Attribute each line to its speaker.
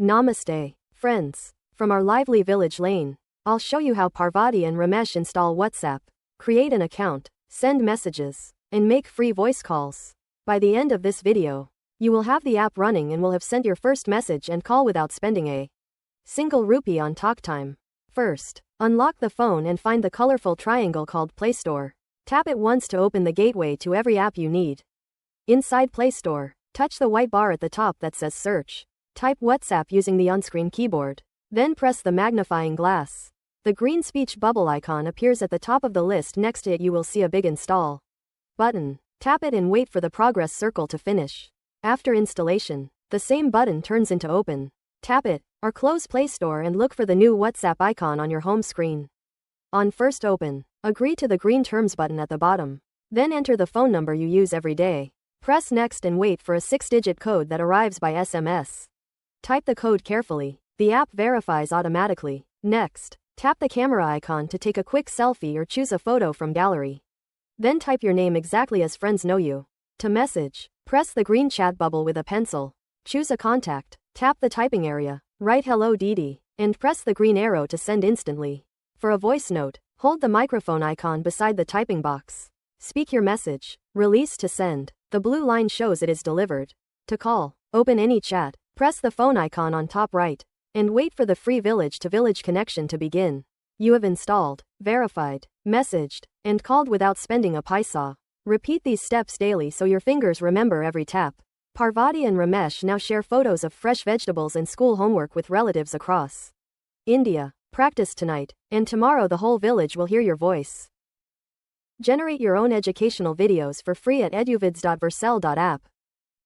Speaker 1: Namaste, friends. From our lively village lane, I'll show you how Parvati and Ramesh install WhatsApp, create an account, send messages, and make free voice calls. By the end of this video, you will have the app running and will have sent your first message and call without spending a single rupee on talk time. First, unlock the phone and find the colorful triangle called Play Store. Tap it once to open the gateway to every app you need. Inside Play Store, touch the white bar at the top that says Search. Type WhatsApp using the on-screen keyboard. Then press the magnifying glass. The green speech bubble icon appears at the top of the list. Next to it you will see a big Install button. Tap it and wait for the progress circle to finish. After installation, the same button turns into Open. Tap it, or close Play Store and look for the new WhatsApp icon on your home screen. On first open, agree to the green Terms button at the bottom. Then enter the phone number you use every day. Press Next and wait for a 6-digit code that arrives by SMS. Type the code carefully. The app verifies automatically. Next, tap the camera icon to take a quick selfie or choose a photo from gallery. Then type your name exactly as friends know you. To message, press the green chat bubble with a pencil. Choose a contact, tap the typing area, write Hello Didi, and press the green arrow to send instantly. For a voice note, hold the microphone icon beside the typing box. Speak your message, release to send. The blue line shows it is delivered. To call, open any chat, press the phone icon on top right, and wait for the free village-to-village connection to begin. You have installed, verified, messaged, and called without spending a paisa. Repeat these steps daily so your fingers remember every tap. Parvati and Ramesh now share photos of fresh vegetables and school homework with relatives across India. Practice tonight, and tomorrow the whole village will hear your voice. Generate your own educational videos for free at eduvids.vercel.app.